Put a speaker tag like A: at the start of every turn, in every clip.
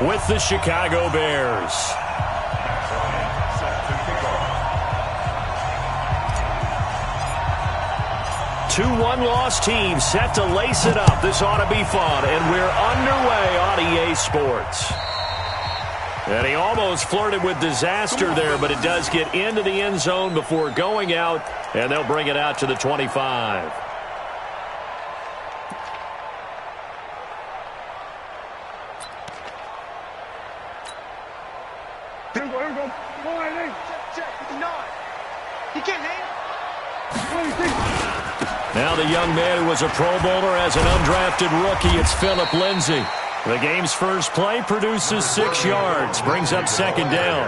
A: with the Chicago Bears. Two one-loss teams set to lace it up. This ought to be fun, and we're underway on EA Sports. And he almost flirted with disaster there, but it does get into the end zone before going out, and they'll bring it out to the 25. Now the young man who was a Pro Bowler as an undrafted rookie, it's Phillip Lindsay. The game's first play produces 6 yards, brings up second down.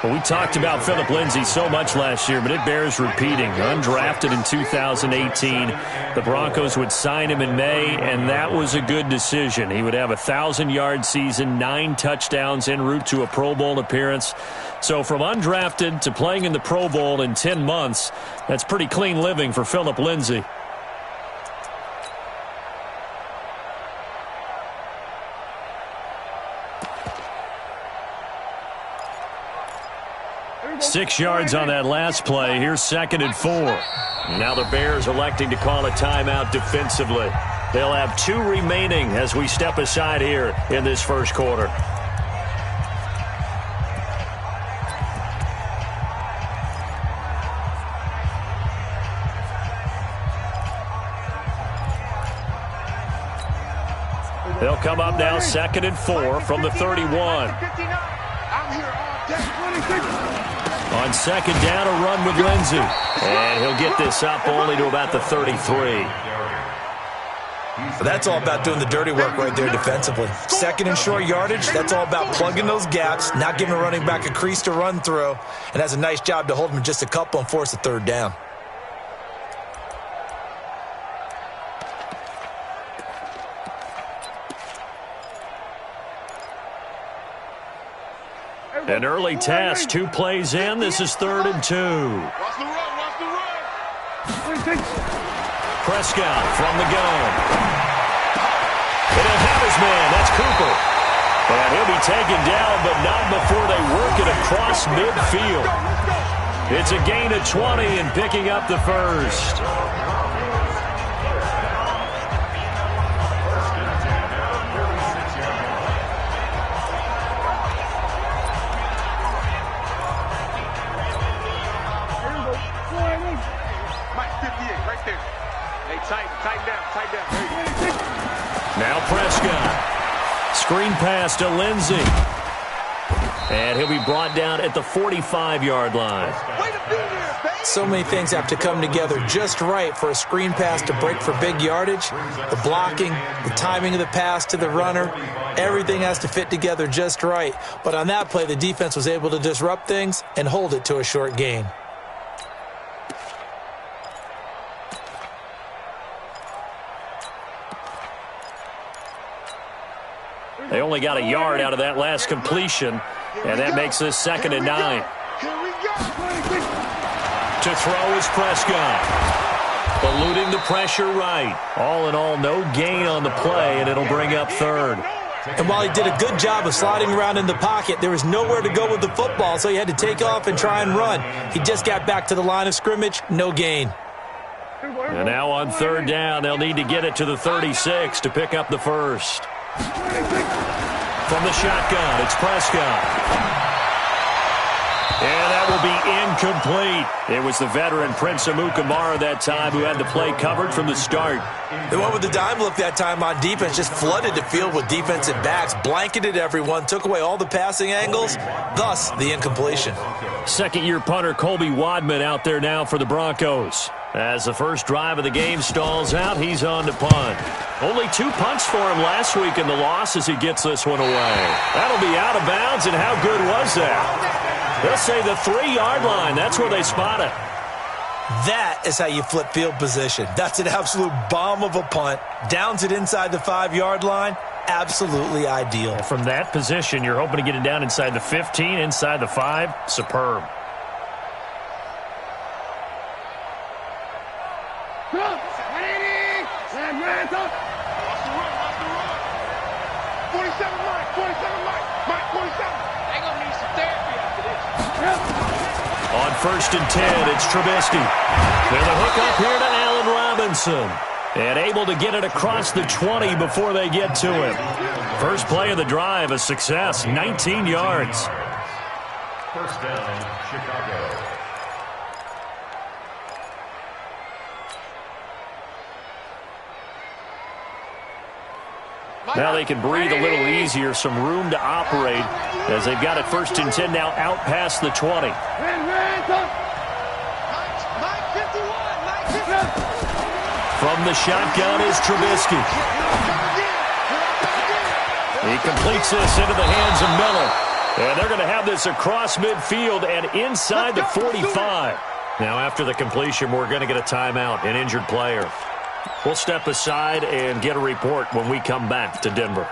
A: Well, we talked about Phillip Lindsay so much last year, but it bears repeating. Undrafted in 2018, the Broncos would sign him in May, and that was a good decision. He would have a 1,000-yard season, 9 touchdowns en route to a Pro Bowl appearance. So from undrafted to playing in the Pro Bowl in 10 months, that's pretty clean living for Phillip Lindsay. Six yards on that last play. Here's 2nd and 4. Now the Bears electing to call a timeout defensively. They'll have 2 remaining as we step aside here in this first quarter. They'll come up now 2nd and 4 from the 31. On 2nd down, a run with Lindsay. And he'll get this up only to about the 33.
B: That's all about doing the dirty work right there defensively. 2nd and short yardage, that's all about plugging those gaps, not giving a running back a crease to run through, and has a nice job to hold him just a couple and force a 3rd down.
A: An early test, 2 plays in. This is 3rd and 2.
C: Watch the run, watch the run.
A: Prescott from the gun. And he'll have his man. That's Cooper. And he'll be taken down, but not before they work it across midfield. It's a gain of 20 and picking up the first. Now Prescott. Screen pass to Lindsay. And he'll be brought down at the 45-yard line.
B: So many things have to come together just right for a screen pass to break for big yardage. The blocking, the timing of the pass to the runner, everything has to fit together just right. But on that play, the defense was able to disrupt things and hold it to a short gain.
A: They only got a yard out of that last completion, and that makes this 2nd and 9. To throw is Prescott. Eluding the pressure right. All in all, no gain on the play, and it'll bring up 3rd.
B: And while he did a good job of sliding around in the pocket, there was nowhere to go with the football, so he had to take off and try and run. He just got back to the line of scrimmage, no gain.
A: And now on 3rd down, they'll need to get it to the 36 to pick up the first. From the shotgun, it's Prescott. And that will be incomplete. It was the veteran Prince Amukamara that time who had the play covered from the start.
B: They went with the dime look that time on defense, just flooded the field with defensive backs, blanketed everyone, took away all the passing angles, thus the incompletion.
A: Second-year punter Colby Wadman out there now for the Broncos. As the first drive of the game stalls out, he's on to punt. Only 2 punts for him last week in the loss as he gets this one away. That'll be out of bounds, and how good was that? They'll say the 3-yard line. That's where they spot it.
B: That is how you flip field position. That's an absolute bomb of a punt. Downs it inside the 5-yard line. Absolutely ideal.
A: From that position, you're hoping to get it down inside the 15, inside the 5. Superb.
C: Watch the run, watch the run. 47 Mike, 47 Mike.
A: first and 10. It's Trubisky. And the hook up here to Allen Robinson. And able to get it across the 20 before they get to him. First play of the drive, a success, 19 yards.
D: First down, Chicago.
A: Now they can breathe a little easier, some room to operate as they've got it first and 10 now out past the 20. From the shotgun is Trubisky. He completes this into the hands of Miller. And they're going to have this across midfield and inside the 45. Now after the completion, we're going to get a timeout, an injured player. We'll step aside and get a report when we come back to Denver.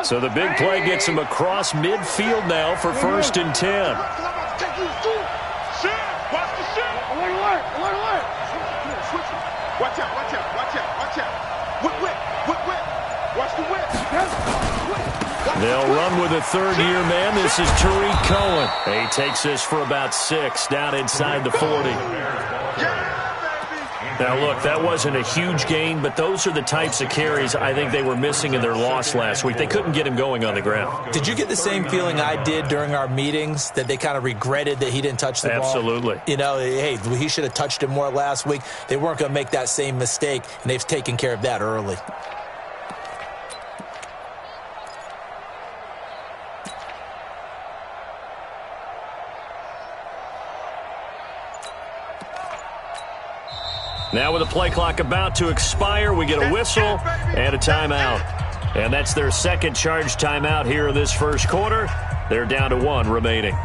A: So the big play gets him across midfield now for first and 10.
C: Watch out, watch out, watch out, watch out. Whip. Watch the whip.
A: They'll run with a third-year man. This is Tariq Cohen. He takes this for about 6 down inside the 40. Now, look, that wasn't a huge gain, but those are the types of carries I think they were missing in their loss last week. They couldn't get him going on the ground.
B: Did you get the same feeling I did during our meetings, that they kind of regretted that he didn't touch the ball?
A: Absolutely.
B: You know, hey, he should have touched it more last week. They weren't going to make that same mistake, and they've taken care of that early.
A: Now with the play clock about to expire, we get a whistle and a timeout. And that's their second charge timeout here in this first quarter. They're down to 1 remaining.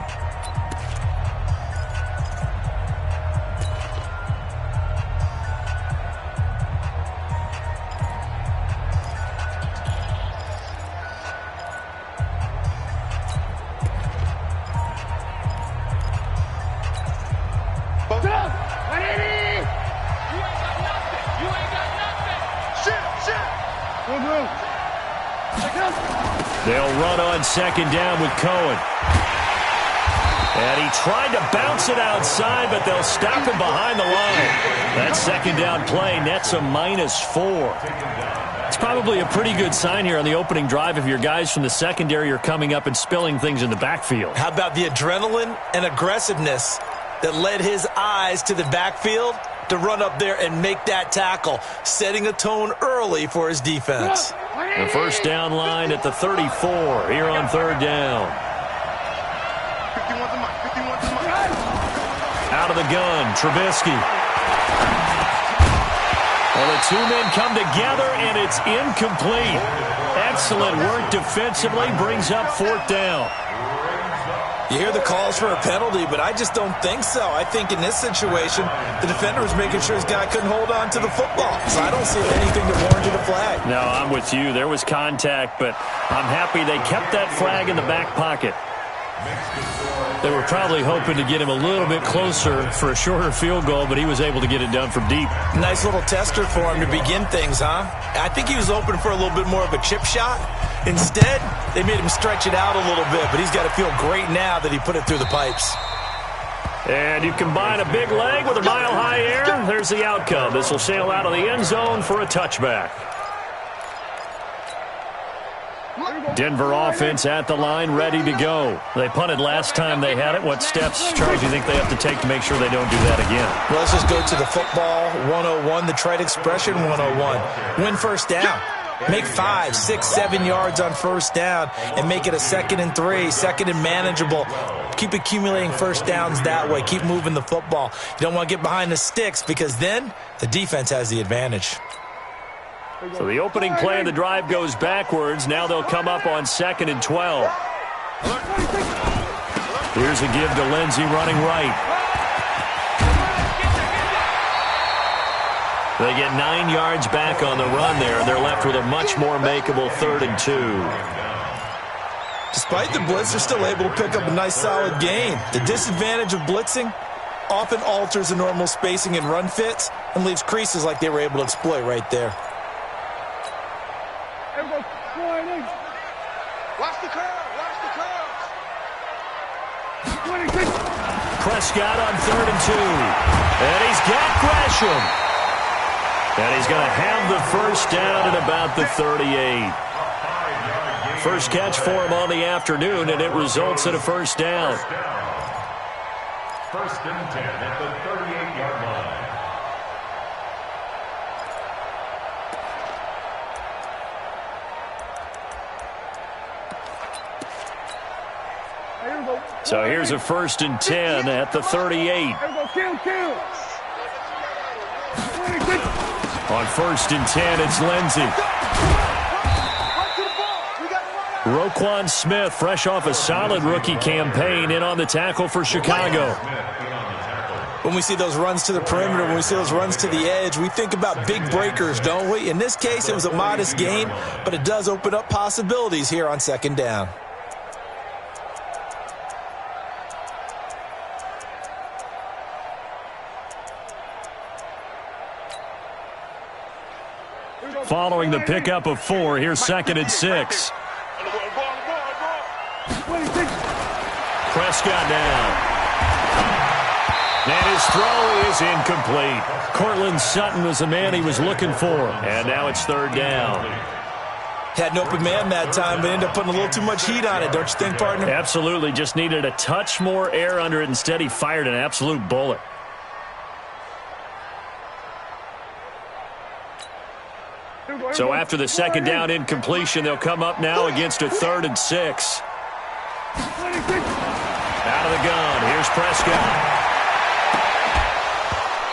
A: They'll run on second down with Cohen. And he tried to bounce it outside, but they'll stop him behind the line. That second down play nets a -4. It's probably a pretty good sign here on the opening drive if your guys from the secondary are coming up and spilling things in the backfield.
B: How about the adrenaline and aggressiveness that led his eyes to the backfield to run up there and make that tackle, setting a tone early for his defense.
A: The first down line at the 34 here on third down. Out of the gun, Trubisky. Well, the two men come together, and it's incomplete. Excellent work defensively, brings up fourth down.
B: You hear the calls for a penalty, but I just don't think so. I think in this situation, the defender was making sure his guy couldn't hold on to the football. So I don't see anything that warranted a flag.
A: No, I'm with you. There was contact, but I'm happy they kept that flag in the back pocket. They were probably hoping to get him a little bit closer for a shorter field goal, but he was able to get it done from deep.
B: Nice little tester for him to begin things, huh? I think he was open for a little bit more of a chip shot. Instead, they made him stretch it out a little bit, but he's got to feel great now that he put it through the pipes.
A: And you combine a big leg with a mile-high air, there's the outcome. This will sail out of the end zone for a touchback. Denver offense at the line, ready to go. They punted last time they had it. What steps, Charles, do you think they have to take to make sure they don't do that again?
B: Well, let's just go to the football 101, the trite expression 101. Win first down. Make 5, 6, 7 yards on first down and make it a 2nd and 3, 2nd and manageable. Keep accumulating first downs that way. Keep moving the football. You don't want to get behind the sticks because then the defense has the advantage.
A: So the opening play of the drive goes backwards. Now they'll come up on 2nd and 12. Here's a give to Lindsey running right. They get 9 yards back on the run there. They're left with a much more makeable 3rd and 2.
B: Despite the blitz, they're still able to pick up a nice, solid gain. The disadvantage of blitzing often alters the normal spacing and run fits and leaves creases like they were able to exploit right there.
C: Watch the curve. Watch the curve.
A: Prescott on 3rd and 2. And he's got Gresham. And he's going to have the first down at about the 38. First catch for him on the afternoon, and it results in a first down.
D: First and 10 at the 38-yard line.
A: So here's a first and 10 at the 38. On first and 10, it's Lindsey. Roquan Smith, fresh off a solid rookie campaign, in on the tackle for Chicago.
B: When we see those runs to the perimeter, when we see those runs to the edge, we think about big breakers, don't we? In this case, it was a modest gain, but it does open up possibilities here on second down.
A: Following the pickup of 4, here's 2nd and 6. Prescott now. And his throw is incomplete. Cortland Sutton was the man he was looking for. And now it's 3rd down.
B: Had an open man that time, but ended up putting a little too much heat on it, don't you think, partner?
A: Absolutely. Just needed a touch more air under it. Instead, he fired an absolute bullet. So after the 2nd down incompletion, they'll come up now against a 3rd and 6. Out of the gun, here's Prescott.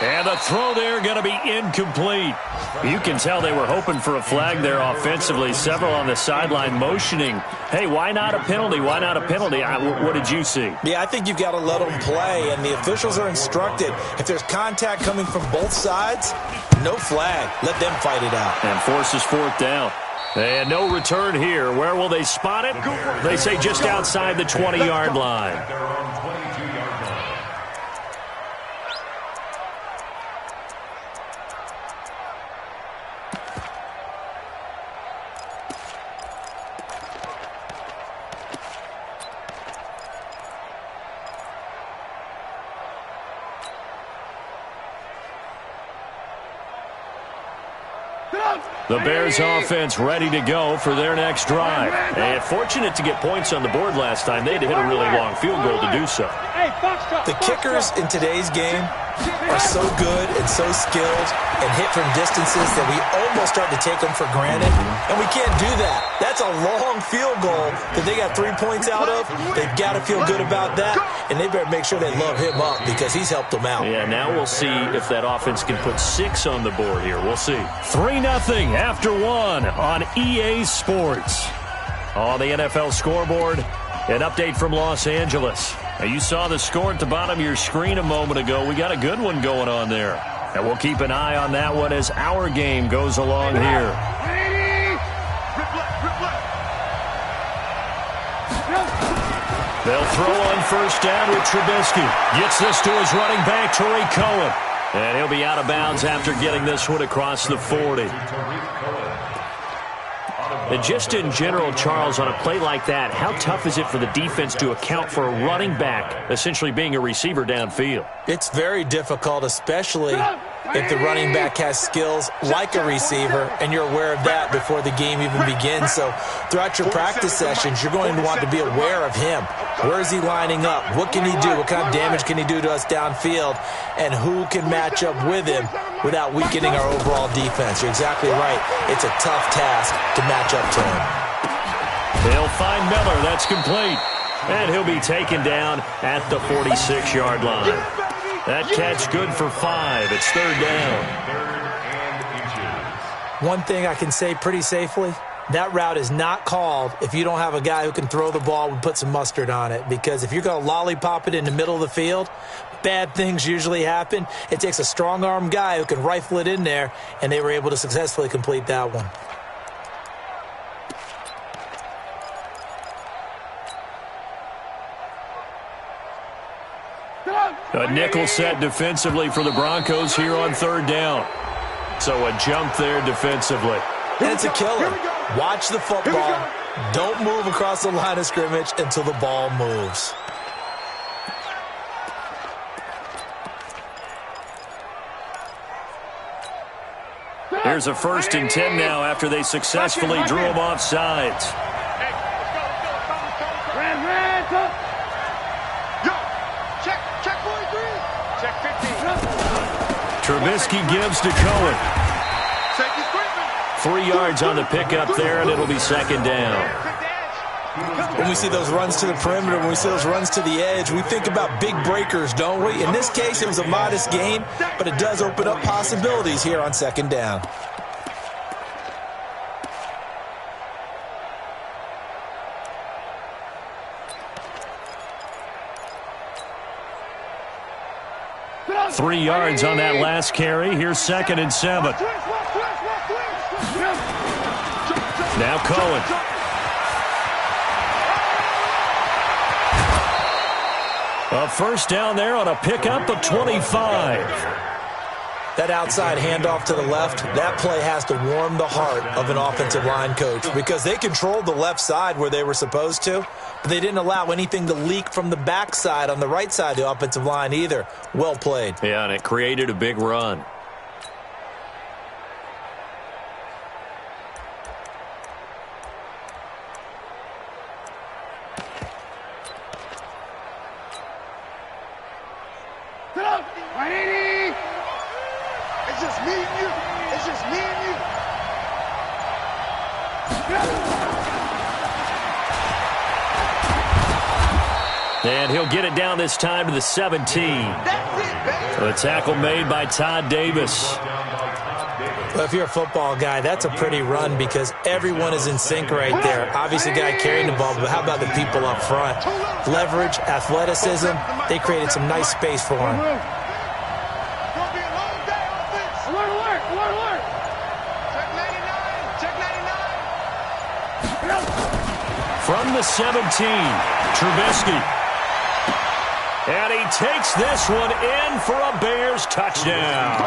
A: And the throw there going to be incomplete. You can tell they were hoping for a flag there offensively. Several on the sideline motioning, hey, why not a penalty? Why not a penalty? What did you see?
B: Yeah, I think you've got to let them play, and the officials are instructed. If there's contact coming from both sides, no flag. Let them fight it out.
A: And forces 4th down. And no return here. Where will they spot it? They say just outside the 20-yard line.
D: They're on 22-yard line.
A: The Bears offense ready to go for their next drive. And fortunate to get points on the board last time. They had to hit a really long field goal to do so.
B: The kickers in today's game are so good and so skilled and hit from distances that we almost start to take them for granted. And we can't do that. That's a long field goal that they got 3 points out of. They've got to feel good about that. And they better make sure they love him up because he's helped them out.
A: Yeah, now we'll see if that offense can put 6 on the board here. We'll see. 3-0 after 1 on EA Sports. On the NFL scoreboard, an update from Los Angeles. Now, you saw the score at the bottom of your screen a moment ago. We got a good one going on there. And we'll keep an eye on that one as our game goes along here. They'll throw on 1st down with Trubisky. Gets this to his running back, Tariq Cohen. And he'll be out of bounds after getting this one across the 40. And just in general, Charles, on a play like that, how tough is it for the defense to account for a running back essentially being a receiver downfield?
B: It's very difficult, especially if the running back has skills like a receiver, and you're aware of that before the game even begins. So throughout your practice sessions, you're going to want to be aware of him. Where is he lining up? What can he do? What kind of damage can he do to us downfield? And who can match up with him without weakening our overall defense? You're exactly right. It's a tough task to match up to him.
A: They'll find Miller. That's complete. And he'll be taken down at the 46-yard line. That catch good for 5. It's 3rd down.
B: One thing I can say pretty safely, that route is not called if you don't have a guy who can throw the ball and put some mustard on it. Because if you're going to lollipop it in the middle of the field, bad things usually happen. It takes a strong-arm guy who can rifle it in there, and they were able to successfully complete that one.
A: A nickel set defensively for the Broncos here on third down. So a jump there defensively.
B: And it's a killer. Watch the football. Don't move across the line of scrimmage until the ball moves.
A: Here's a 1st and 10 now after they successfully drew him off sides. Trubisky gives to Cohen. 3 yards on the pickup there, and it'll be 2nd down.
B: When we see those runs to the perimeter, when we see those runs to the edge, we think about big breakers, don't we? In this case, it was a modest gain, but it does open up possibilities here on 2nd down.
A: Three yards on that last carry. Here's 2nd and 7. Now Cohen. A 1st down there on a pickup of 25.
B: That outside handoff to the left, that play has to warm the heart of an offensive line coach because they controlled the left side where they were supposed to, but they didn't allow anything to leak from the backside on the right side of the offensive line either. Well played.
A: Yeah, and it created a big run.
C: It's just me and you. It's just me and you.
A: And he'll get it down this time to the 17.
C: That's it, baby.
A: A tackle made by Todd Davis.
B: Well, if you're a football guy, that's a pretty run because everyone is in sync right there. Obviously, the guy carrying the ball, but how about the people up front? Leverage, athleticism, they created some nice space for him.
A: From the 17, Trubisky. And he takes this one in for a Bears touchdown.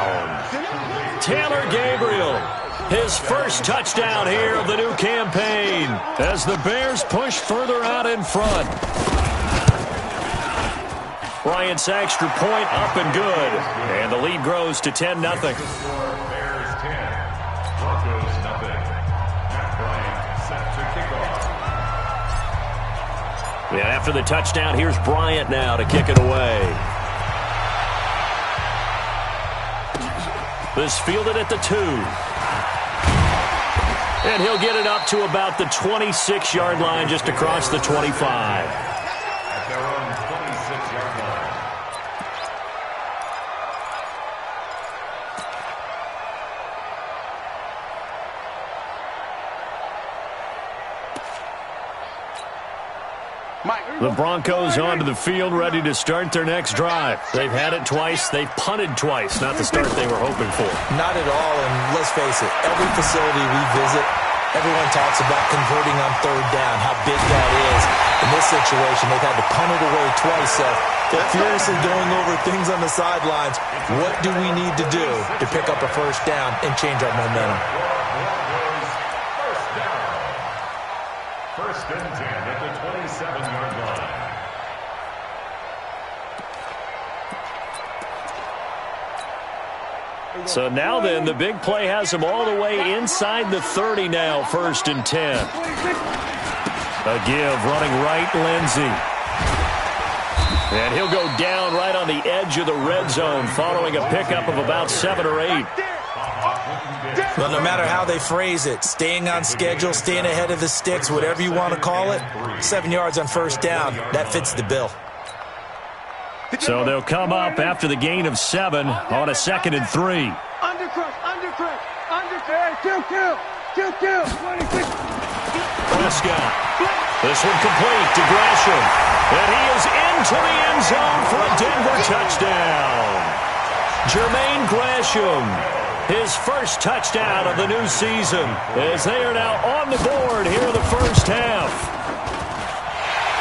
A: Taylor Gabriel, his first touchdown here of the new campaign as the Bears push further out in front. Bryant's extra point up and good. And the lead grows to 10-0.
D: Bears 10, Broncos nothing. Matt Bryant set to kickoff.
A: And after the touchdown, here's Bryant now to kick it away. This fielded at the 2. And he'll get it up to about the 26-yard line, just across the 25.
D: At their own 26-yard line.
A: The Broncos onto the field, ready to start their next drive. They've had it twice. They've punted twice. Not the start they were hoping for.
B: Not at all, and let's face it, every facility we visit, everyone talks about converting on 3rd down, how big that is. In this situation, they've had to punt it away twice, so they're furiously going over things on the sidelines. What do we need to do to pick up a 1st down and change our momentum?
D: First down. 1st and 10 at the 27-yard line.
A: So now then, the big play has them all the way inside the 30 now, 1st and 10. A give running right, Lindsey. And he'll go down right on the edge of the red zone following a pickup of about 7 or 8.
B: Well, no matter how they phrase it, staying on schedule, staying ahead of the sticks, whatever you want to call it, 7 yards on 1st down, that fits the bill.
A: So they'll come up after the gain of 7 on a 2nd and 3. Prescott. This one complete to Gresham. And he is into the end zone for a Denver touchdown. Jermaine Gresham, his first touchdown of the new season, as they are now on the board here in the 1st half.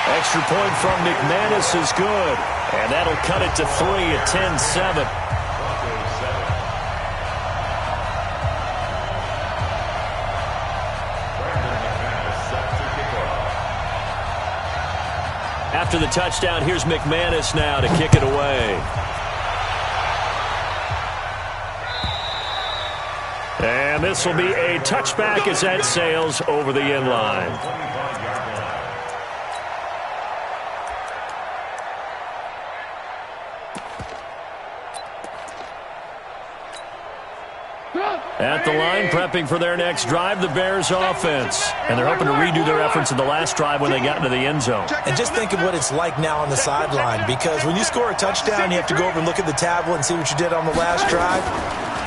A: Extra point from McManus is good. And that'll cut it to 3 at 10-7. After the touchdown, here's McManus now to kick it away. And this will be a touchback as that sails over the end line. At the line, prepping for their next drive, the Bears offense. And they're hoping to redo their efforts in the last drive when they got into the end zone.
B: And just think of what it's like now on the sideline, because when you score a touchdown, you have to go over and look at the tablet and see what you did on the last drive.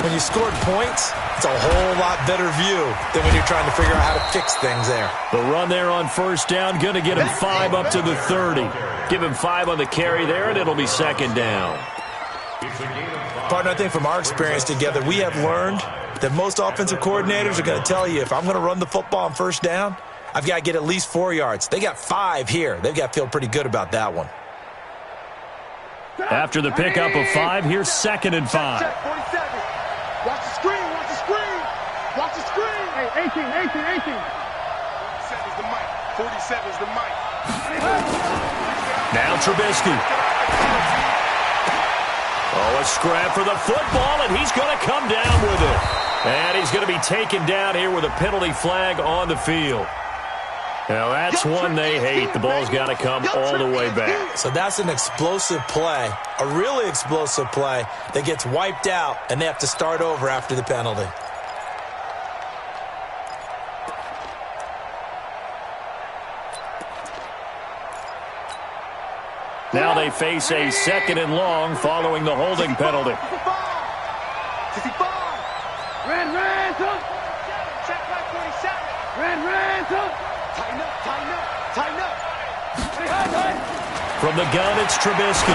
B: When you scored points, it's a whole lot better view than when you're trying to figure out how to fix things there.
A: The run there on first down, going to get him 5 up to the 30. Give him 5 on the carry there, and it'll be second down.
B: Partner, I think from our experience together, we have learned that most offensive coordinators are going to tell you, if I'm going to run the football on first down, I've got to get at least 4 yards. They got 5 here. They've got to feel pretty good about that one.
A: After the pickup of 5, here's 2nd and 5.
C: Check, 47. Watch the screen, watch the screen. Watch the screen. Hey, 18. 47's the mic. 47's the mic.
A: Now Trubisky. Oh, a scrap for the football, and he's going to come down with it. And he's going to be taken down here with a penalty flag on the field. Now, that's one they hate. The ball's got to come all the way back.
B: So that's an explosive play, a really explosive play that gets wiped out, and they have to start over after the penalty.
A: Now they face a 2nd and long following the holding penalty.
C: 55. Red, check back 47. Red, tighten up.
A: From the gun, it's Trubisky.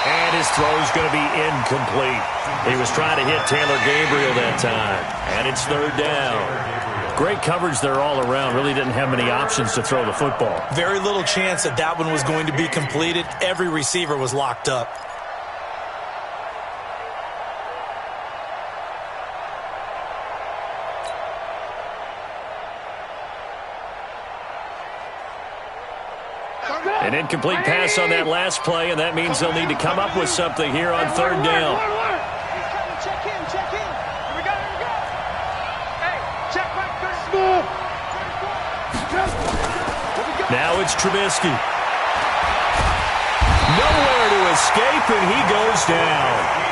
A: And his throw's going to be incomplete. He was trying to hit Taylor Gabriel that time. And it's 3rd down. Great coverage there all around. Really didn't have many options to throw the football.
B: Very little chance that that one was going to be completed. Every receiver was locked up.
A: An incomplete pass on that last play, and that means they'll need to come up with something here on 3rd down.
C: Check in. Here we go. Hey, check back 30.
A: Now it's Trubisky. Nowhere to escape, and he goes down.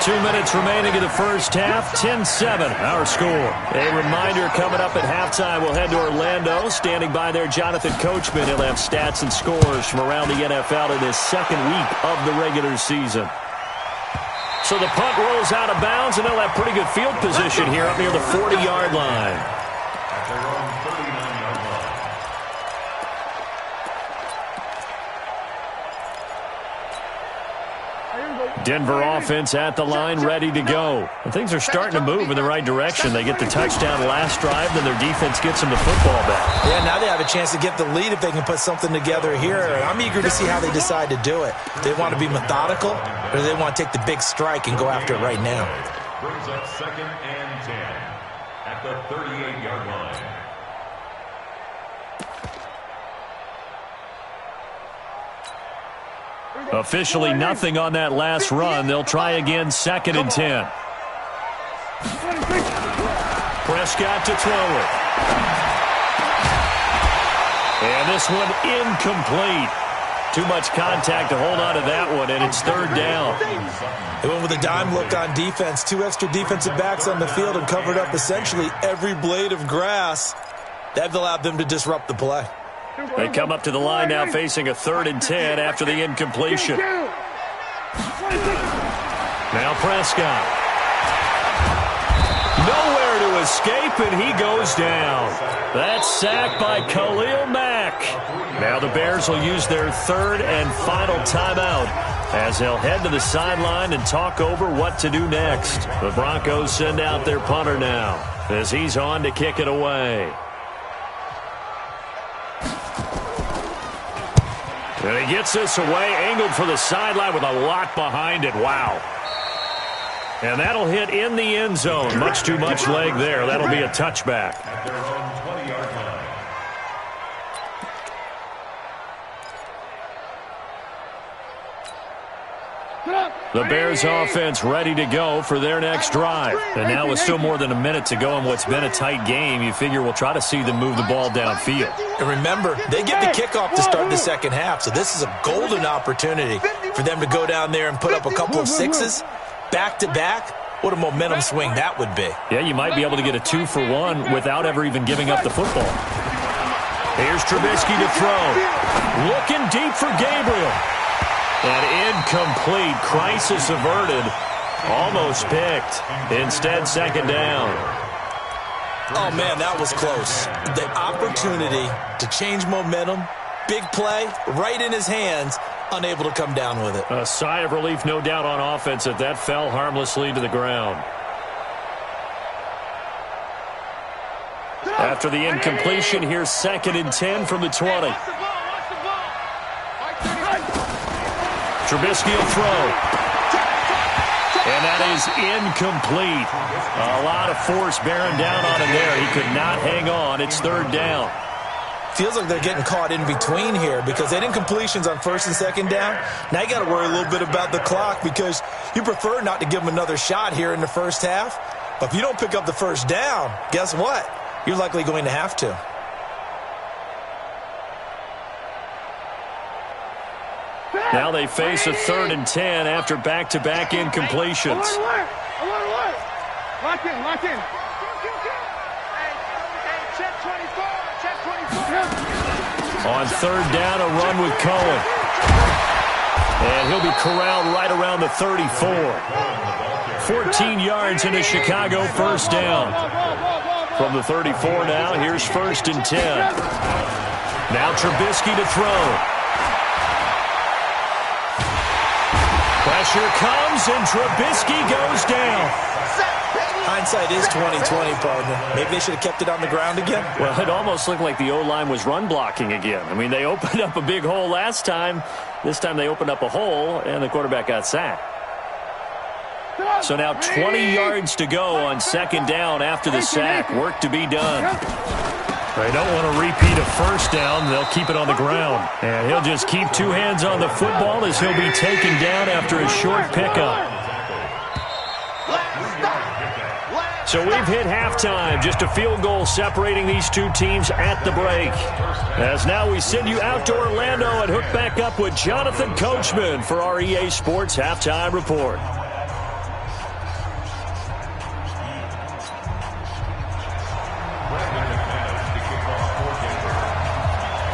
A: 2 minutes remaining in the first half, 10-7, our score. A reminder coming up at halftime, we'll head to Orlando. Standing by there, Jonathan Coachman. He'll have stats and scores from around the NFL in his 2nd week of the regular season. So the punt rolls out of bounds, and they'll have pretty good field position here up near the 40-yard line.
D: At their own 39-yard line.
A: Denver offense at the line, ready to go. And things are starting to move in the right direction. They get the touchdown last drive, then their defense gets them the football back.
B: Yeah, now they have a chance to get the lead if they can put something together here. I'm eager to see how they decide to do it. Do they want to be methodical, or do they want to take the big strike and go after it right now?
D: Brings up 2nd and 10 at the 38-yard line.
A: Officially nothing on that last run. They'll try again, 2nd and 10. Prescott to throw it. And this one incomplete. Too much contact to hold on to that one, and it's 3rd down.
B: They went with a dime look on defense. 2 extra defensive backs on the field and covered up essentially every blade of grass. That allowed them to disrupt the play.
A: They come up to the line now facing a 3rd and 10 after the incompletion. Now Prescott. Nowhere to escape, and he goes down. That's sacked by Khalil Mack. Now the Bears will use their 3rd and final timeout as they'll head to the sideline and talk over what to do next. The Broncos send out their punter now as he's on to kick it away. And he gets this away, angled for the sideline with a lot behind it. Wow. And that'll hit in the end zone. Much too much leg there. That'll be a touchback.
D: At their own 20-yard line.
A: The Bears offense ready to go for their next drive. And now with still more than a minute to go in what's been a tight game, you figure we'll try to see them move the ball downfield.
B: And remember, they get the kickoff to start the second half, so this is a golden opportunity for them to go down there and put up a couple of sixes back-to-back. What a momentum swing that would be.
A: Yeah, you might be able to get a 2-for-1 without ever even giving up the football. Here's Trubisky to throw. Looking deep for Gabriel. And incomplete. Crisis averted. Almost picked. Instead, second down.
B: Oh, man, that was close. The opportunity to change momentum, big play, right in his hands, unable to come down with it.
A: A sigh of relief, no doubt, on offense that fell harmlessly to the ground. After the incompletion, here's 2nd and 10 from the 20. Trubisky will throw. And that is incomplete. A lot of force bearing down on him there. He could not hang on. It's 3rd down.
B: Feels like they're getting caught in between here because they did incompletions on 1st and 2nd down. Now you got to worry a little bit about the clock because you prefer not to give them another shot here in the first half. But if you don't pick up the first down, guess what? You're likely going to have to.
A: Now they face a 3rd and 10 after back-to-back incompletions.
C: I want to work. Lock in, lock in. Hey, check 24, check 24.
A: On 3rd down, a run with Cohen. And he'll be corralled right around the 34. 14 yards in a Chicago first down. From the 34 now, here's 1st and 10. Now Trubisky to throw. Pressure comes, and Trubisky goes down.
B: Hindsight is 20/20, partner. Maybe they should have kept it on the ground again.
A: Well, it almost looked like the O-line was run blocking again. I mean, they opened up a big hole last time. This time they opened up a hole, and the quarterback got sacked. So now 20 yards to go on 2nd down after the sack. Work to be done. They don't want to repeat a first down. They'll keep it on the ground. And he'll just keep 2 hands on the football as he'll be taken down after a short pickup. So we've hit halftime. Just a field goal separating these two teams at the break. As now we send you out to Orlando and hook back up with Jonathan Coachman for our EA Sports Halftime Report.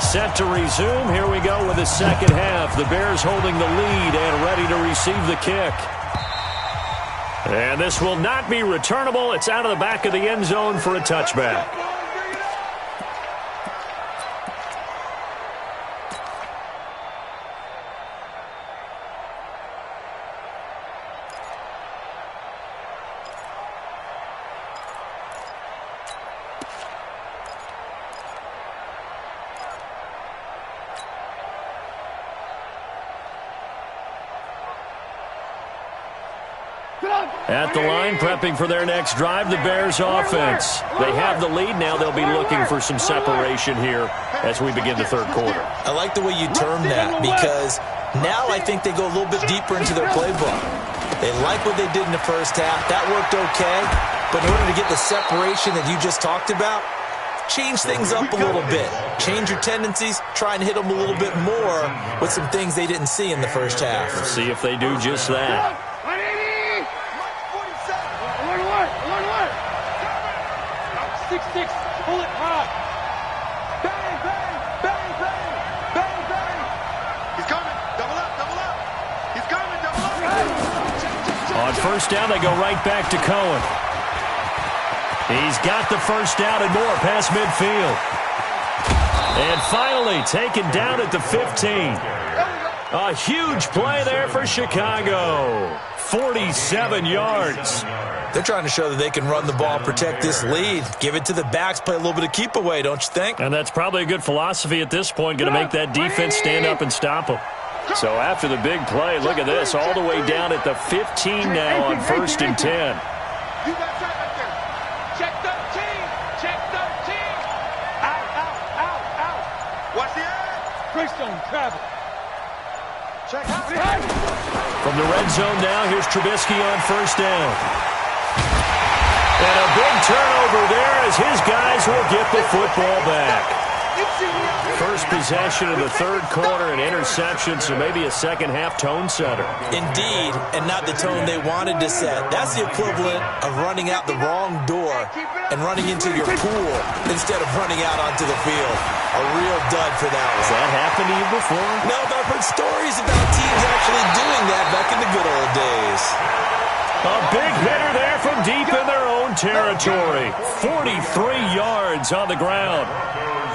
A: Set to resume. Here we go with the second half. The Bears holding the lead and ready to receive the kick. And this will not be returnable. It's out of the back of the end zone for a touchback. At the line, prepping for their next drive, the Bears offense. They have the lead. Now they'll be looking for some separation here as we begin the 3rd quarter.
B: I like the way you term that because now I think they go a little bit deeper into their playbook. They like what they did in the first half. That worked okay. But in order to get the separation that you just talked about, change things up a little bit. Change your tendencies. Try and hit them a little bit more with some things they didn't see in the first half.
A: Let's see if they do just that.
C: 6-6, pull it hard. Bang, bang, bang, bang, bang, bang. He's coming, double up, double up. He's coming, double up.
A: On 1st down, they go right back to Cohen. He's got the 1st down and more past midfield. And finally taken down at the 15. A huge play there for Chicago. 47 yards.
B: They're trying to show that they can run the ball and protect this lead. Give it to the backs, play a little bit of keep away, don't you think?
A: And that's probably a good philosophy at this point, going to make that defense stand up and stop them. So after the big play, look at this, all the way down at the 15 now on 1st and 10.
C: You got shot right there. Check 13. Check 13. Out. Watch the edge. Greystone, travel. Check out.
A: From the red zone now, here's Trubisky on 1st down. And a big turnover there as his guys will get the football back. First possession of the 3rd quarter, an interception, so maybe a second-half tone setter.
B: Indeed, and not the tone they wanted to set. That's the equivalent of running out the wrong door and running into your pool instead of running out onto the field. A real dud for that one.
A: Has that happened to you before?
B: No, but I've heard stories about teams actually doing that back in the good old days.
A: A big hitter there from deep in their own territory. 43 yards on the ground.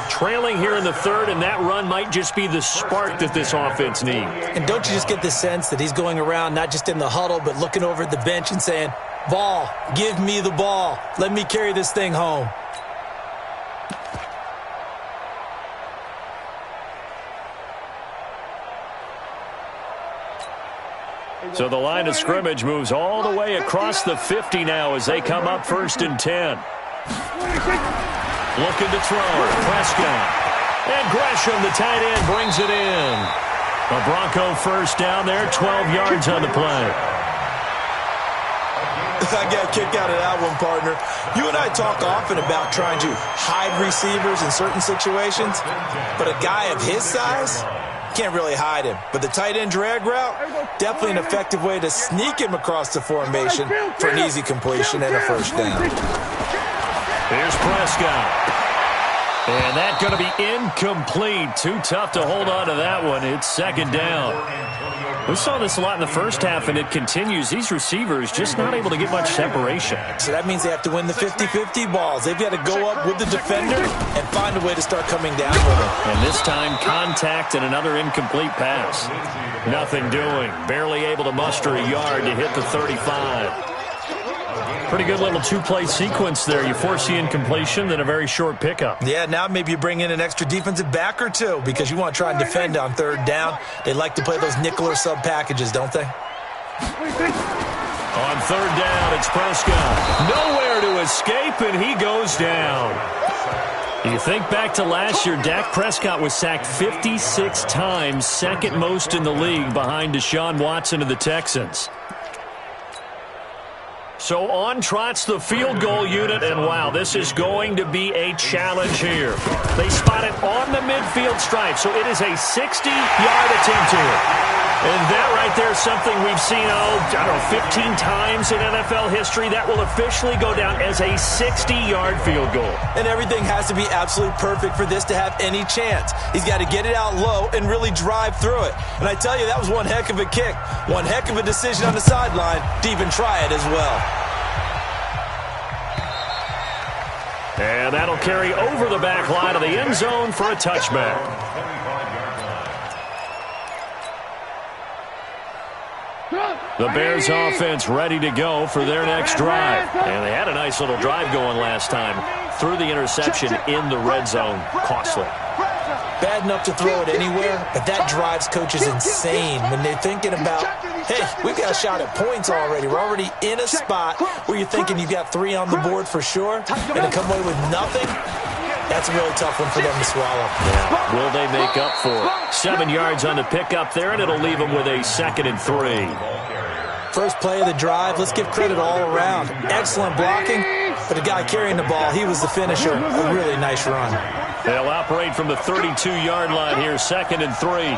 A: Trailing here in the 3rd, and that run might just be the spark that this offense needs.
B: And don't you just get the sense that he's going around not just in the huddle, but looking over at the bench and saying, ball, give me the ball. Let me carry this thing home.
A: So the line of scrimmage moves all the way across the 50 now as they come up 1st and 10. Looking to throw. Prescott. And Gresham, the tight end, brings it in. A Bronco 1st down there, 12 yards on the play.
B: I got a kick out of that one, partner. You and I talk often about trying to hide receivers in certain situations, but a guy of his size can't really hide him. But the tight end drag route, definitely an effective way to sneak him across the formation for an easy completion and a 1st down.
A: Here's Prescott. And that's going to be incomplete. Too tough to hold on to that one. It's 2nd down. We saw this a lot in the 1st half, and it continues. These receivers just not able to get much separation.
B: So that means they have to win the 50-50 balls. They've got to go up with the defender and find a way to start coming down with him.
A: And this time, contact and another incomplete pass. Nothing doing. Barely able to muster a yard to hit the 35. Pretty good little 2-play sequence there. You force the incompletion, then a very short pickup.
B: Yeah, now maybe you bring in an extra defensive back or two because you want to try and defend on 3rd down. They like to play those nickel or sub packages, don't they?
A: On 3rd down, it's Prescott. Nowhere to escape, and he goes down. You think back to last year, Dak Prescott was sacked 56 times, 2nd most in the league behind Deshaun Watson of the Texans. So on trots the field goal unit, and wow, this is going to be a challenge here. They spot it on the midfield stripe, so it is a 60-yard attempt here. And that right there is something we've seen, 15 times in NFL history. That will officially go down as a 60-yard field goal.
B: And everything has to be absolutely perfect for this to have any chance. He's got to get it out low and really drive through it. And I tell you, that was one heck of a kick. One heck of a decision on the sideline to even try it as well.
A: And that'll carry over the back line of the end zone for a touchback. The Bears offense ready to go for their next drive. And they had a nice little drive going last time. Threw the interception in the red zone. Costly.
B: Bad enough to throw it anywhere, but that drives coaches insane when they're thinking about, hey, we've got a shot at points already. We're already in a spot where you're thinking you've got 3 on the board for sure, and to come away with nothing, that's a really tough one for them to swallow.
A: Yeah. Will they make up for it? 7 yards on the pickup there, and it'll leave them with a 2nd and 3.
B: First play of the drive, let's give credit all around. Excellent blocking, but the guy carrying the ball, he was the finisher. A really nice run.
A: They'll operate from the 32-yard line here, 2nd and 3.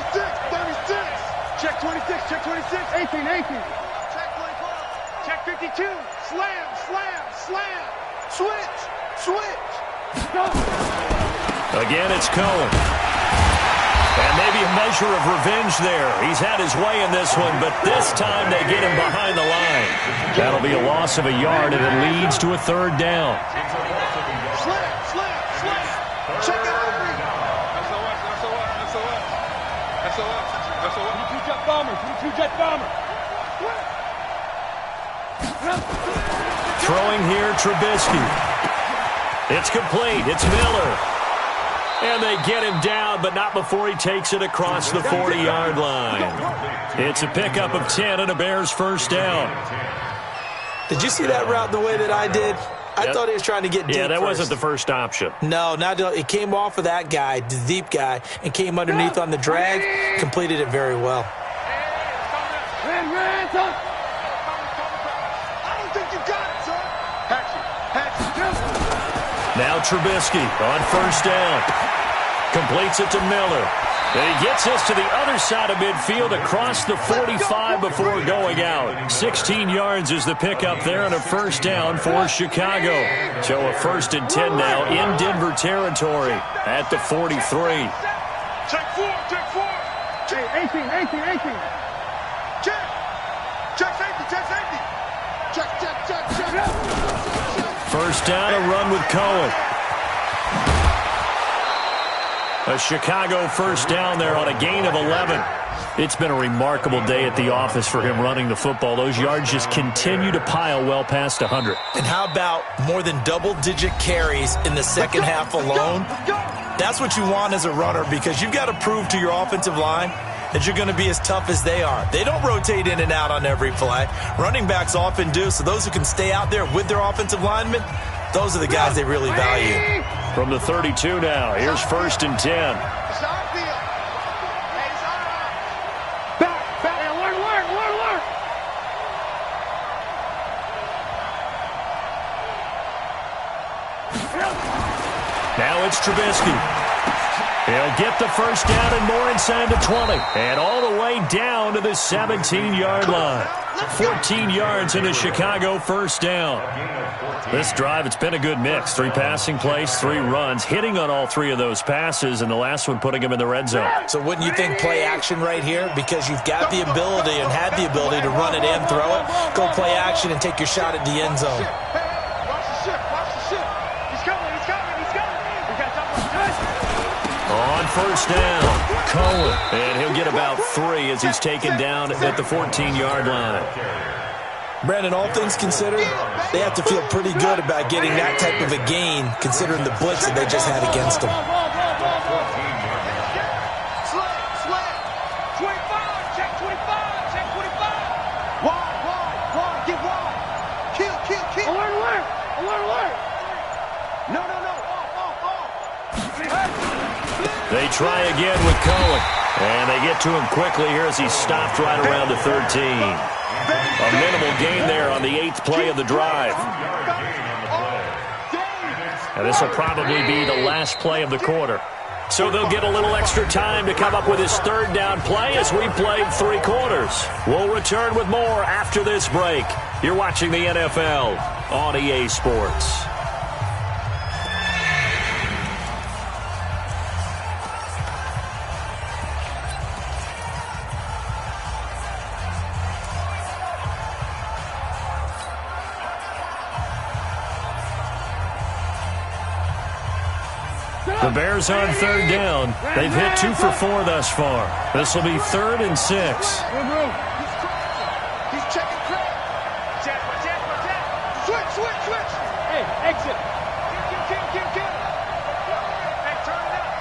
C: 36. Check 26, check 26. 18. Check 24. Check 52. Slam. Switch.
A: Again, it's Cohen. And maybe a measure of revenge there. He's had his way in this one, but this time they get him behind the line. That'll be a loss of a yard, and it leads to a 3rd down.
C: Slam. Check it out. SOS. 22 jet bomber.
A: Throwing here, Trubisky. It's complete. It's Miller. And they get him down, but not before he takes it across the 40-yard line. It's a pickup of 10 and a Bears first down.
B: Did you see that route the way that I did? I thought he was trying to get deep.
A: Yeah, that wasn't the first option.
B: No, it came off of that guy, the deep guy, and came underneath on the drag, completed it very well.
A: Now Trubisky on first down. Completes it to Miller. And he gets us to the other side of midfield across the 45 before going out. 16 yards is the pickup there and a first down for Chicago. So a 1st and 10 now in Denver territory at the 43.
C: Check 4, check 4. Check 18. Check safety. Check.
A: First down, a run with Cohen. A Chicago first down there on a gain of 11. It's been a remarkable day at the office for him running the football. Those yards just continue to pile well past 100.
B: And how about more than double-digit carries in the second half alone? That's what you want as a runner, because you've got to prove to your offensive line that you're going to be as tough as they are. They don't rotate in and out on every play. Running backs often do, so those who can stay out there with their offensive linemen, those are the guys they really value.
A: From the 32 now, here's 1st and 10. Now it's Trubisky. He'll get the first down and more inside the 20. And all the way down to the 17-yard line. 14 yards in a Chicago first down. This drive, it's been a good mix. 3 passing plays, 3 runs, hitting on all 3 of those passes, and the last one putting him in the red zone.
B: So wouldn't you think play action right here? Because you've got the ability and had the ability to run it and throw it. Go play action and take your shot at the end zone.
A: On first down, Cohen. And he'll get about 3 as he's taken down at the 14-yard line.
B: Brandon, all things considered, they have to feel pretty good about getting that type of a gain, considering the blitz that they just had against them.
A: They try again with Cohen. And they get to him quickly here as he's stopped right around the 13. A minimal gain there on the 8th play of the drive. And this will probably be the last play of the quarter. So they'll get a little extra time to come up with his 3rd down play as we played 3 quarters. We'll return with more after this break. You're watching the NFL on EA Sports. The Bears on 3rd down. They've hit 2 for 4 thus far. This will be 3rd and 6.
C: He's checking crap. Switch. Hey, exit. Kill. Hey, turn it up.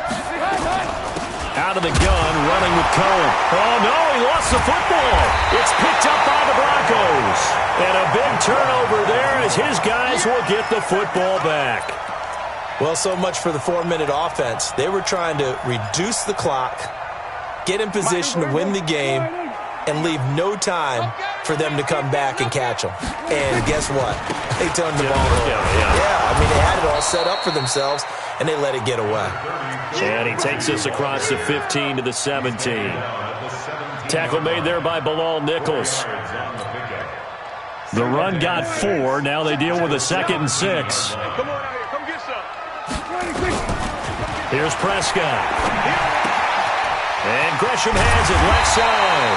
A: Out of the gun, running with Cohen. Oh, no, he lost the football. It's picked up by the Broncos. And a big turnover there as his guys will get the football back.
B: Well, so much for the 4-minute offense. They were trying to reduce the clock, get in position to win the game, and leave no time for them to come back and catch them. And guess what? They turned the ball over. Yeah, I mean, they had it all set up for themselves, and they let it get away.
A: And he takes us across the 15 to the 17. Tackle made there by Bilal Nichols. The run got 4. Now they deal with a 2nd and 6. Here's Prescott. And Gresham has it left side.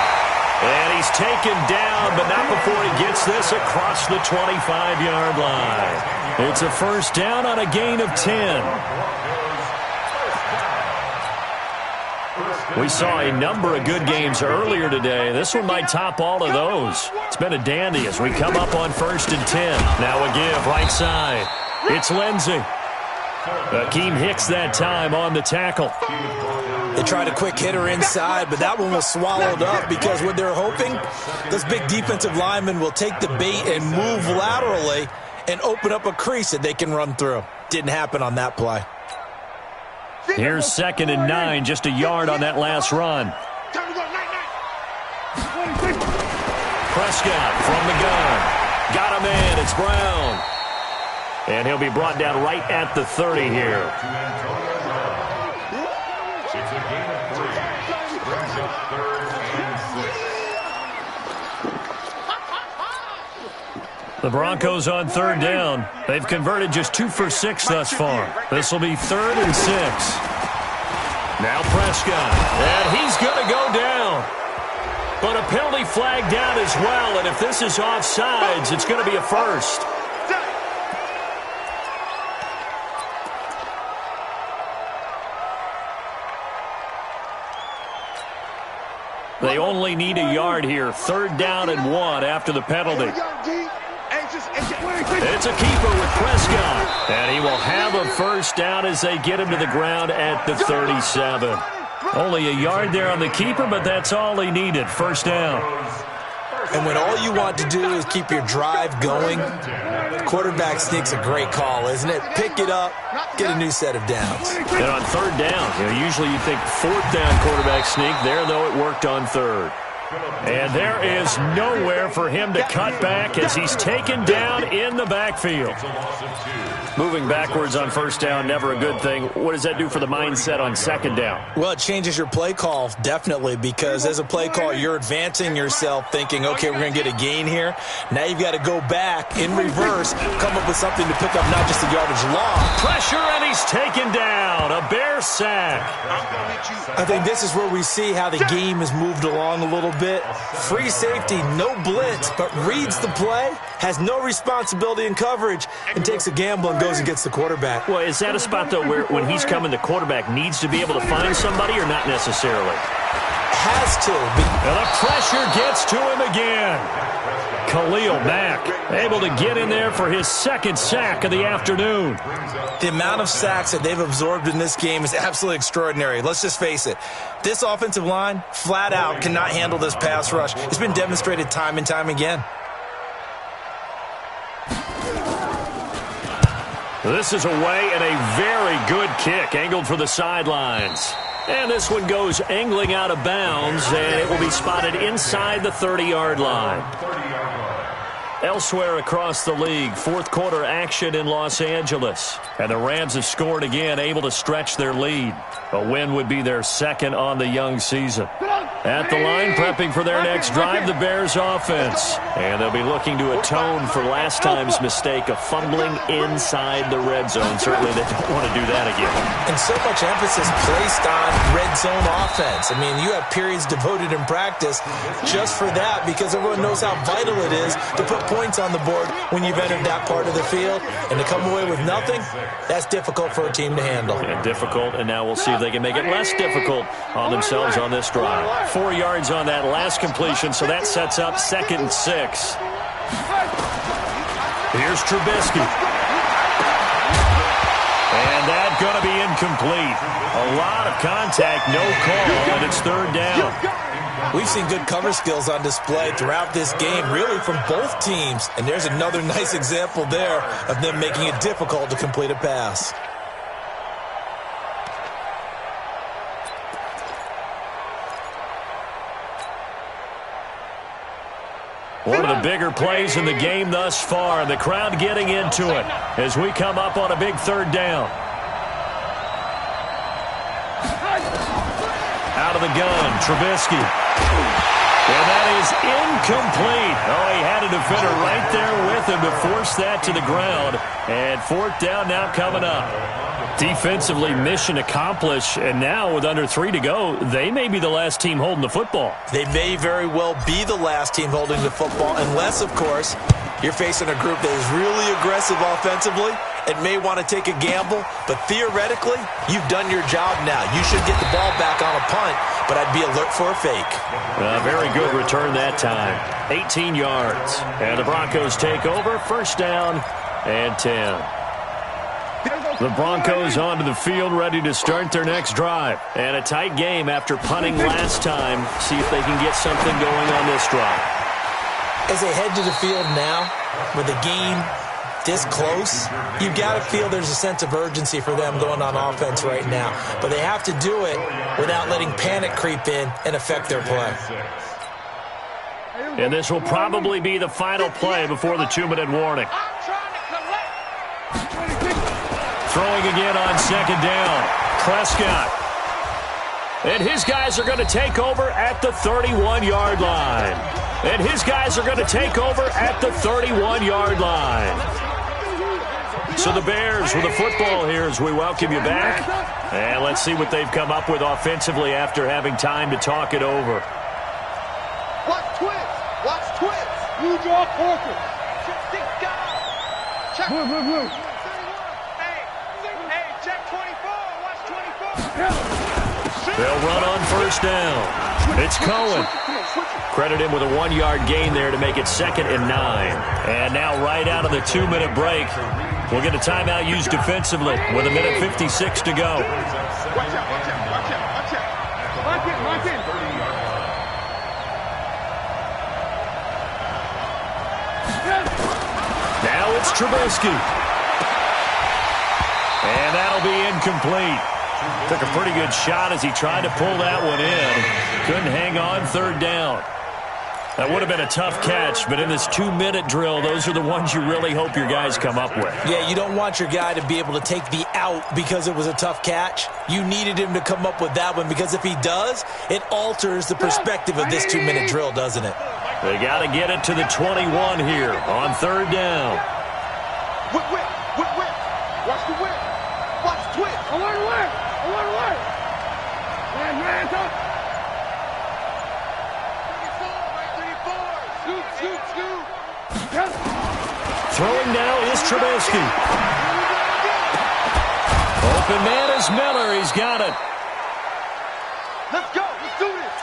A: And he's taken down, but not before he gets this across the 25-yard line. It's a first down on a gain of 10. We saw a number of good games earlier today. This one might top all of those. It's been a dandy as we come up on 1st and 10. Now a give right side. It's Lindsey. Akeem Hicks that time on the tackle.
B: They tried a quick hitter inside, but that one was swallowed up because what they're hoping, those big defensive linemen will take the bait and move laterally and open up a crease that they can run through. Didn't happen on that play.
A: Here's 2nd and 9, just a yard on that last run. Prescott from the gun. Got a man, it's Brown. And he'll be brought down right at the 30 here.
D: It's a gain of 3. Brings up 3rd and 6.
A: The Broncos on 3rd down. They've converted just 2 for 6 thus far. This will be 3rd and 6. Now Prescott. And he's going to go down. But a penalty flag down as well. And if this is offsides, it's going to be a first. They only need a yard here. 3rd down and 1 after the penalty. It's a keeper with Prescott. And he will have a first down as they get him to the ground at the 37. Only a yard there on the keeper, but that's all he needed. First down.
B: And when all you want to do is keep your drive going, quarterback sneak's a great call, isn't it? Pick it up, get a new set of downs.
A: And on 3rd down, usually you think 4th down quarterback sneak. There, though, it worked on 3rd. And there is nowhere for him to cut back as he's taken down in the backfield. Moving backwards on 1st down, never a good thing. What does that do for the mindset on 2nd down?
B: Well, it changes your play call, definitely, because as a play call, you're advancing yourself thinking, okay, we're going to get a gain here. Now you've got to go back in reverse, come up with something to pick up not just the yardage long.
A: Pressure, and he's taken down. A Bear sack.
B: I think this is where we see how the game has moved along a little bit. Free safety, no blitz, but reads the play, has no responsibility in coverage, and takes a gamble and goes and gets the quarterback.
A: Well, is that a spot, though, where when he's coming, the quarterback needs to be able to find somebody or not necessarily?
B: Has to.
A: And the pressure gets to him again. Khalil Mack able to get in there for his 2nd sack of the afternoon.
B: The amount of sacks that they've absorbed in this game is absolutely extraordinary. Let's just face it. This offensive line, flat out, cannot handle this pass rush. It's been demonstrated time and time again.
A: This is away and a very good kick angled for the sidelines. And this one goes angling out of bounds, and it will be spotted inside the 30-yard line. Elsewhere across the league, 4th quarter action in Los Angeles. And the Rams have scored again, able to stretch their lead. A win would be their 2nd on the young season. At the line, prepping for their next drive, the Bears offense. And they'll be looking to atone for last time's mistake of fumbling inside the red zone. Certainly they don't want to do that again.
B: And so much emphasis placed on red zone offense. I mean, you have periods devoted in practice just for that because everyone knows how vital it is to put points on the board when you've entered that part of the field. And to come away with nothing, that's difficult for a team to handle.
A: And difficult, and now we'll see if they can make it less difficult on themselves on this drive. 4 yards on that last completion, so that sets up 2nd and 6. Here's Trubisky. And that's going to be incomplete. A lot of contact, no call, and it's 3rd down.
B: We've seen good cover skills on display throughout this game, really from both teams. And there's another nice example there of them making it difficult to complete a pass.
A: One of the bigger plays in the game thus far, and the crowd getting into it as we come up on a big 3rd down. Out of the gun, Trubisky. And that is incomplete. Oh, he had a defender right there with him to force that to the ground. And 4th down now coming up. Defensively, mission accomplished, and now with under 3 to go, they may be the last team holding the football.
B: They may very well be the last team holding the football, unless, of course, you're facing a group that is really aggressive offensively and may want to take a gamble, but theoretically, you've done your job now. You should get the ball back on a punt, but I'd be alert for a fake.
A: Very good return that time. 18 yards. And the Broncos take over. First down and 10. The Broncos onto the field, ready to start their next drive. And a tight game after punting last time. See if they can get something going on this drive.
B: As they head to the field now, with the game this close, you've got to feel there's a sense of urgency for them going on offense right now. But they have to do it without letting panic creep in and affect their play.
A: And this will probably be the final play before the 2-minute warning. Throwing again on second down. Prescott. And his guys are going to take over at the 31-yard line. And his guys are going to take over at the 31-yard line. So the Bears with the football here as we welcome you back. And let's see what they've come up with offensively after having time to talk it over.
C: Watch twist. Watch twist.
E: You draw quarter.
C: Check 6 guys. Check.
E: Move.
C: Hey, check 24. Watch 24.
A: They'll run on first down. It's Cohen. Credit him with a 1-yard gain there to make it 2nd and 9. And now right out of the 2-minute break, we'll get a timeout used defensively with 1:56 to go.
C: Watch out. Lock in.
A: Now it's Trubisky. And that'll be incomplete. Took a pretty good shot as he tried to pull that one in. Couldn't hang on 3rd down. That would have been a tough catch, but in this 2-minute drill, those are the ones you really hope your guys come up with.
B: Yeah, you don't want your guy to be able to take the out because it was a tough catch. You needed him to come up with that one because if he does, it alters the perspective of this 2-minute drill, doesn't it?
A: They got to get it to the 21 here on 3rd down.
C: Whip. Watch the whip. Watch twist.
E: I want to work. Man, talk. Scoop. Yes.
A: Throwing now is Trubisky. Open man is Miller. He's got it.
C: Let's go. Let's do this.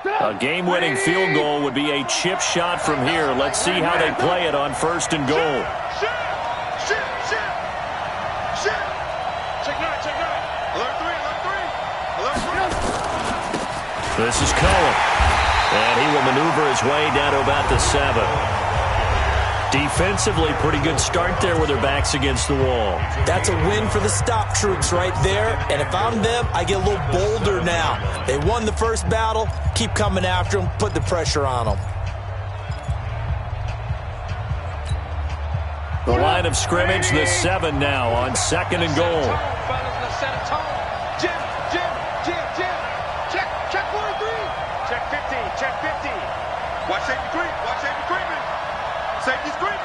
A: A game-winning field goal would be a chip shot from here. Let's see how they play it on 1st and goal.
C: Shit. Check 9. Alert 3.
A: This is Cohen. And he will maneuver his way down to about the 7. Defensively, pretty good start there with their backs against the wall.
B: That's a win for the stop troops right there. And if I'm them, I get a little bolder now. They won the first battle. Keep coming after them. Put the pressure on them.
A: The line of scrimmage, the 7 now on 2nd and goal.
C: Jim. Check 43. Check 50. Watch safety creeping. Safety's creeping.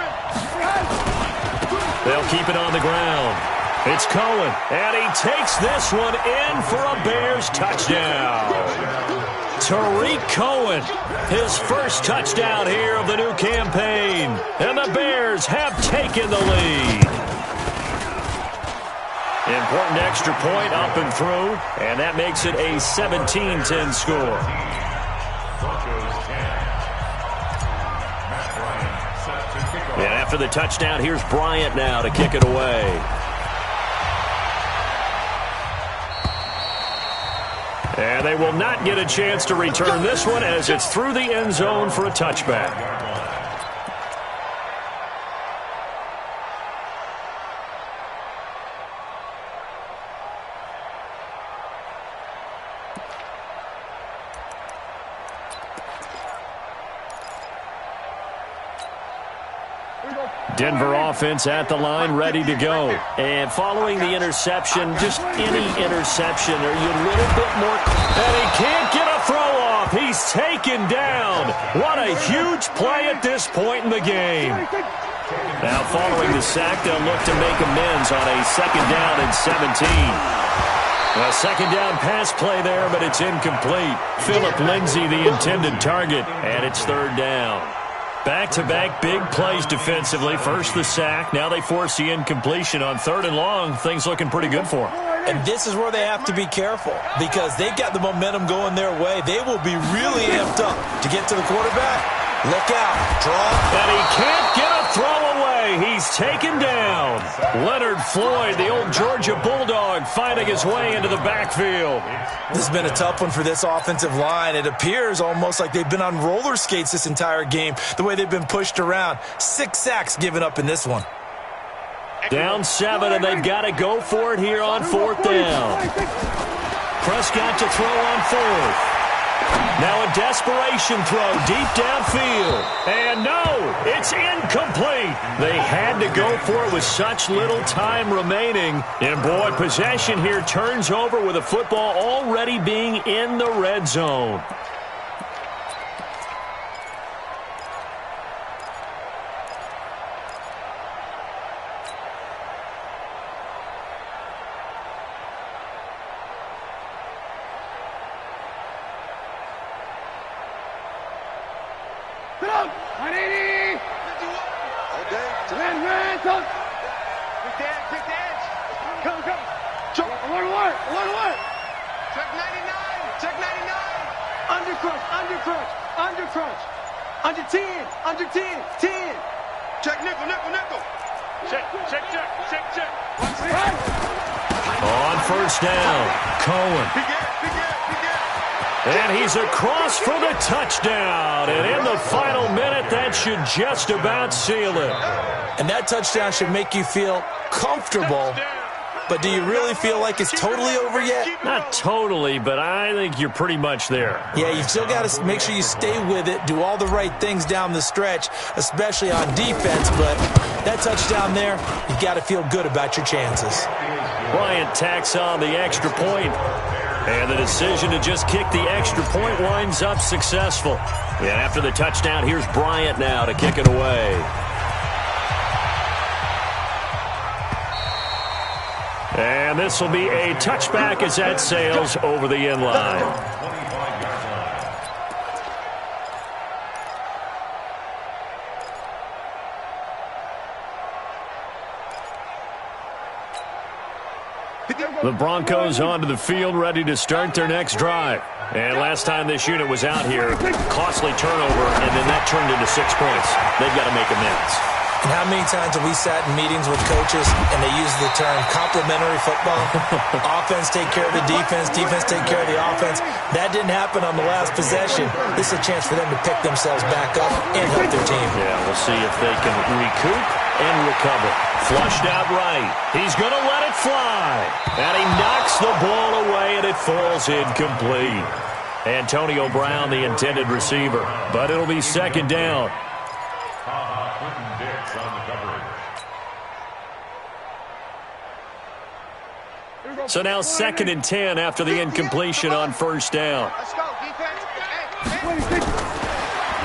A: They'll keep it on the ground. It's Cohen, and he takes this one in for a Bears touchdown. Tariq Cohen, his first touchdown here of the new campaign. And the Bears have taken the lead. Important extra point up and through, and that makes it a 17-10 score. And after the touchdown, here's Bryant now to kick it away. And they will not get a chance to return this one as it's through the end zone for a touchback. Denver offense at the line, ready to go. And following the interception, just any interception, are you a little bit more... And he can't get a throw off. He he's taken down. What a huge play at this point in the game. Now, following the sack, they'll look to make amends on a 2nd down and 17. A 2nd down pass play there, but it's incomplete. Philip Lindsay, the intended target, and it's 3rd down. Back-to-back big plays defensively. First the sack, now they force the incompletion on 3rd and long. Things looking pretty good for them.
B: And this is where they have to be careful because they've got the momentum going their way. They will be really amped up to get to the quarterback. Look out. Draw.
A: And he can't get a throw away. He's taken down. Leonard Floyd, the old Georgia Bulldog, finding his way into the backfield.
B: This has been a tough one for this offensive line. It appears almost like they've been on roller skates this entire game, the way they've been pushed around. 6 sacks given up in this one.
A: Down 7, and they've got to go for it here on 4th down. Prescott to throw on 4th. Now a desperation throw deep downfield. And no, it's incomplete. They had to go for it with such little time remaining. And boy, possession here turns over with a football already being in the red zone. On 1st down, Cohen. And he's across for the touchdown. And in the final minute, that should just about seal it.
B: And that touchdown should make you feel comfortable. But do you really feel like it's totally over yet?
A: Not totally, but I think you're pretty much there.
B: Yeah, you've still got to make sure you stay with it, do all the right things down the stretch, especially on defense. But that touchdown there, you've got to feel good about your chances.
A: Bryant tacks on the extra point. And the decision to just kick the extra point winds up successful. And after the touchdown, here's Bryant now to kick it away. And this will be a touchback as that sails over the end line. The Broncos onto the field, ready to start their next drive. And last time this unit was out here, costly turnover, and then that turned into 6 points. They've got to make amends.
B: And how many times have we sat in meetings with coaches and they use the term complementary football? Offense take care of the defense, defense take care of the offense. That didn't happen on the last possession. This is a chance for them to pick themselves back up and help their team.
A: Yeah, we'll see if they can recoup and recover. Flushed out right. He's going to let it fly. And he knocks the ball away, and it falls incomplete. Antonio Brown, the intended receiver. But it'll be 2nd down. So now 2nd and 10 after the incompletion on 1st down.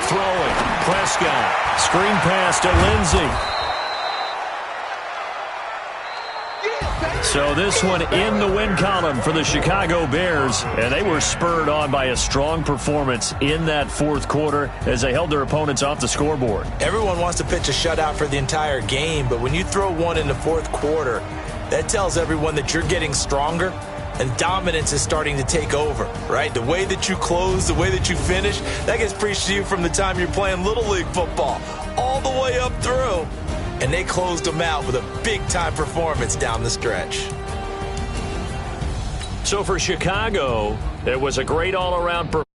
A: Throwing. Prescott. Screen pass to Lindsay. So this one in the win column for the Chicago Bears. And they were spurred on by a strong performance in that 4th quarter as they held their opponents off the scoreboard.
B: Everyone wants to pitch a shutout for the entire game, but when you throw one in the 4th quarter, that tells everyone that you're getting stronger and dominance is starting to take over, right? The way that you close, the way that you finish, that gets preached to you from the time you're playing Little League football all the way up through. And they closed them out with a big-time performance down the stretch.
A: So for Chicago, it was a great all-around performance.